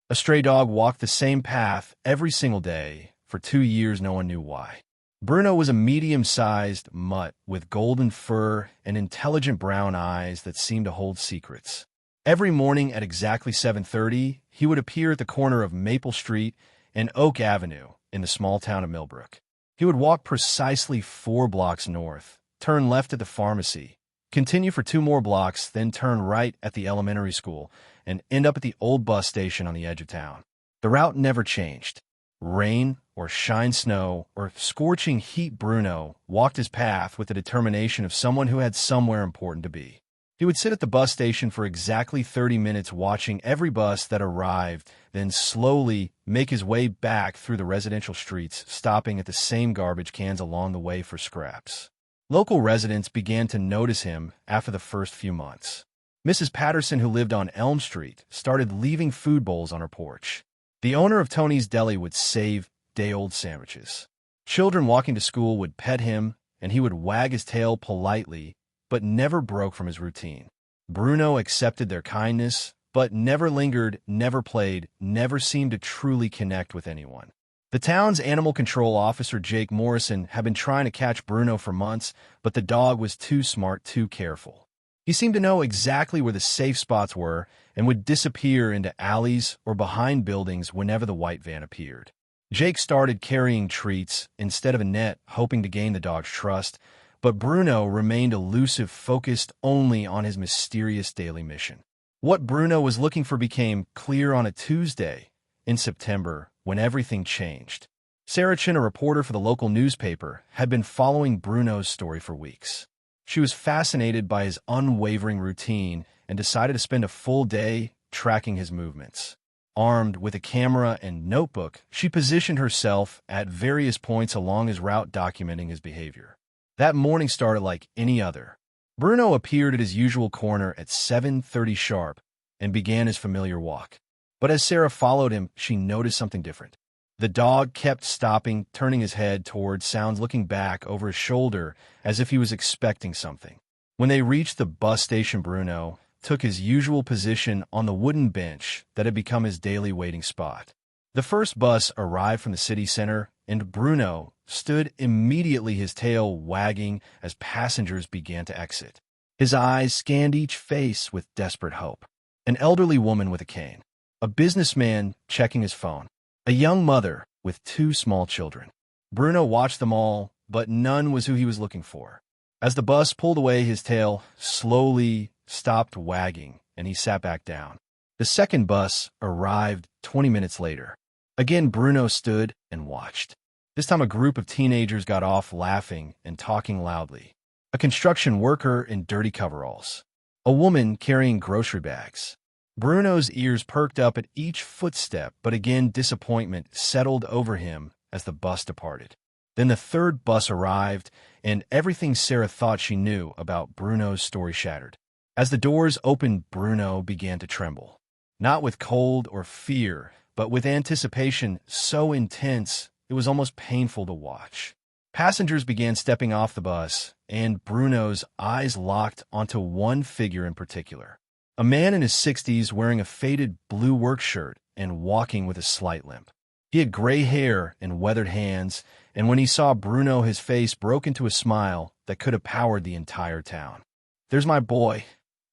A stray dog walked the same path every single day. For 2 years, no one knew why. Bruno was a medium-sized mutt with golden fur and intelligent brown eyes that seemed to hold secrets. Every morning at exactly 7:30, he would appear at the corner of Maple Street and Oak Avenue in the small town of Millbrook. He would walk precisely 4 blocks north, turn left at the pharmacy, continue for 2 more blocks, then turn right at the elementary school, and end up at the old bus station on the edge of town. The route never changed. Rain or shine snow or scorching heat, Bruno walked his path with the determination of someone who had somewhere important to be. He would sit at the bus station for exactly 30 minutes watching every bus that arrived, then slowly make his way back through the residential streets, stopping at the same garbage cans along the way for scraps. Local residents began to notice him after the first few months. Mrs. Patterson, who lived on Elm Street, started leaving food bowls on her porch. The owner of Tony's Deli would save day-old sandwiches. Children walking to school would pet him, and he would wag his tail politely, but never broke from his routine. Bruno accepted their kindness, but never lingered, never played, never seemed to truly connect with anyone. The town's animal control officer, Jake Morrison, had been trying to catch Bruno for months, but the dog was too smart, too careful. He seemed to know exactly where the safe spots were and would disappear into alleys or behind buildings whenever the white van appeared. Jake started carrying treats instead of a net, hoping to gain the dog's trust, but Bruno remained elusive, focused only on his mysterious daily mission. What Bruno was looking for became clear on a Tuesday in September when everything changed. Sarah Chin, a reporter for the local newspaper, had been following Bruno's story for weeks. She was fascinated by his unwavering routine and decided to spend a full day tracking his movements. Armed with a camera and notebook, she positioned herself at various points along his route, documenting his behavior. That morning started like any other. Bruno appeared at his usual corner at 7:30 sharp and began his familiar walk. But as Sarah followed him, she noticed something different. The dog kept stopping, turning his head towards sounds, looking back over his shoulder as if he was expecting something. When they reached the bus station, Bruno took his usual position on the wooden bench that had become his daily waiting spot. The first bus arrived from the city center, and Bruno stood immediately, his tail wagging as passengers began to exit. His eyes scanned each face with desperate hope. An elderly woman with a cane, a businessman checking his phone, a young mother with 2 small children. Bruno watched them all, but none was who he was looking for. As the bus pulled away, his tail slowly stopped wagging, and he sat back down. The second bus arrived 20 minutes later. Again, Bruno stood and watched. This time, a group of teenagers got off, laughing and talking loudly. A construction worker in dirty coveralls. A woman carrying grocery bags. Bruno's ears perked up at each footstep, but again disappointment settled over him as the bus departed. Then the third bus arrived, and everything Sarah thought she knew about Bruno's story shattered. As the doors opened, Bruno began to tremble. Not with cold or fear, but with anticipation so intense it was almost painful to watch. Passengers began stepping off the bus, and Bruno's eyes locked onto one figure in particular. A man in his 60s wearing a faded blue work shirt and walking with a slight limp. He had gray hair and weathered hands, and when he saw Bruno, his face broke into a smile that could have powered the entire town. "There's my boy,"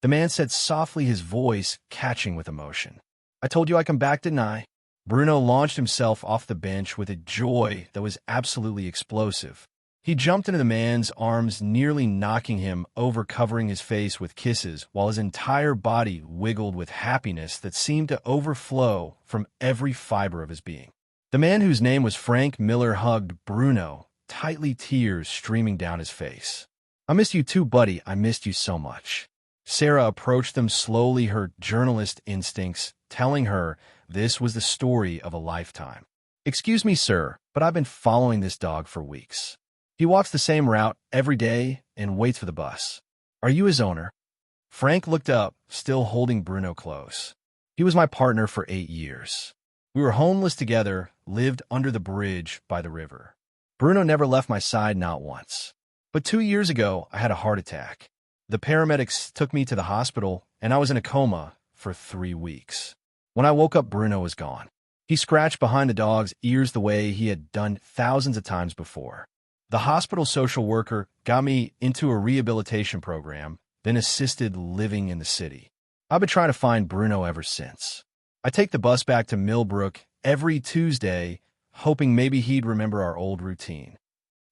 the man said softly, his voice catching with emotion. "I told you I'd come back, didn't I?" Bruno launched himself off the bench with a joy that was absolutely explosive. He jumped into the man's arms, nearly knocking him over, covering his face with kisses, while his entire body wiggled with happiness that seemed to overflow from every fiber of his being. The man, whose name was Frank Miller, hugged Bruno, tightly, tears streaming down his face. "I missed you too, buddy. I missed you so much." Sarah approached them slowly, her journalist instincts telling her this was the story of a lifetime. "Excuse me, sir, but I've been following this dog for weeks. He walks the same route every day and waits for the bus. Are you his owner?" Frank looked up, still holding Bruno close. "He was my partner for 8 years. We were homeless together, lived under the bridge by the river. Bruno never left my side, not once. But 2 years ago, I had a heart attack. The paramedics took me to the hospital, and I was in a coma for 3 weeks. When I woke up, Bruno was gone. He scratched behind the dog's ears the way he had done thousands of times before. The hospital social worker got me into a rehabilitation program, then assisted living in the city. I've been trying to find Bruno ever since. I take the bus back to Millbrook every Tuesday, hoping maybe he'd remember our old routine.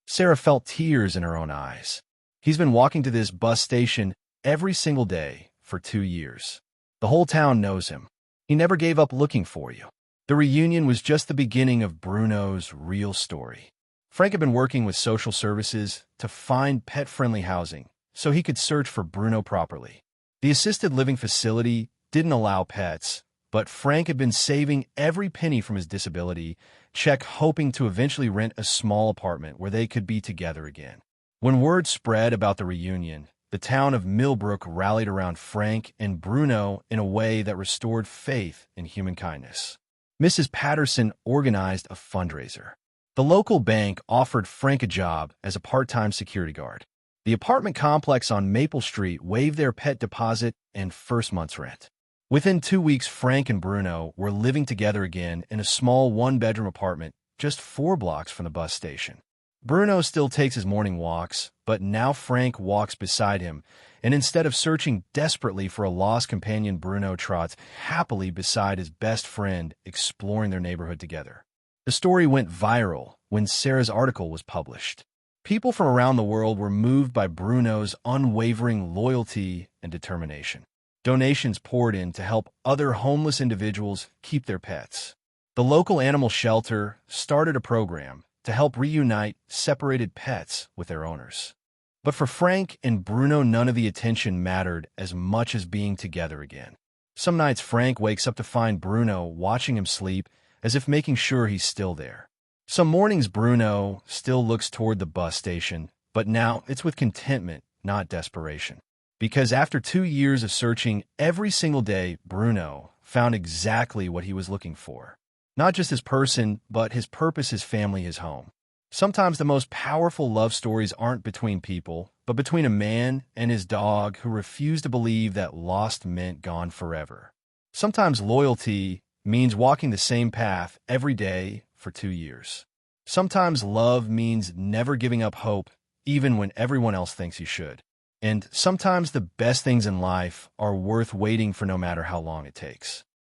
Sarah felt tears in her own eyes. He's been walking to this bus station every single day for 2 years. The whole town knows him. He never gave up looking for you. The reunion was just the beginning of Bruno's real story. Frank had been working with social services to find pet-friendly housing so he could search for Bruno properly. The assisted living facility didn't allow pets, but Frank had been saving every penny from his disability check, hoping to eventually rent a small apartment where they could be together again. When word spread about the reunion, the town of Millbrook rallied around Frank and Bruno in a way that restored faith in human kindness. Mrs. Patterson organized a fundraiser. The local bank offered Frank a job as a part-time security guard. The apartment complex on Maple Street waived their pet deposit and first month's rent. Within 2 weeks, Frank and Bruno were living together again in a small one-bedroom apartment just 4 blocks from the bus station. Bruno still takes his morning walks, but now Frank walks beside him, and instead of searching desperately for a lost companion, Bruno trots happily beside his best friend, exploring their neighborhood together. The story went viral when Sarah's article was published. People from around the world were moved by Bruno's unwavering loyalty and determination. Donations poured in to help other homeless individuals keep their pets. The local animal shelter started a program to help reunite separated pets with their owners. But for Frank and Bruno, none of the attention mattered as much as being together again. Some nights Frank wakes up to find Bruno watching him sleep, as if making sure he's still there. Some mornings Bruno still looks toward the bus station, but now it's with contentment, not desperation. Because after 2 years of searching every single day, Bruno found exactly what he was looking for. Not just his person, but his purpose, his family, his home. Sometimes the most powerful love stories aren't between people, but between a man and his dog who refuse to believe that lost meant gone forever. Sometimes loyalty means walking the same path every day for 2 years. Sometimes love means never giving up hope, even when everyone else thinks you should. And sometimes the best things in life are worth waiting for, no matter how long it takes.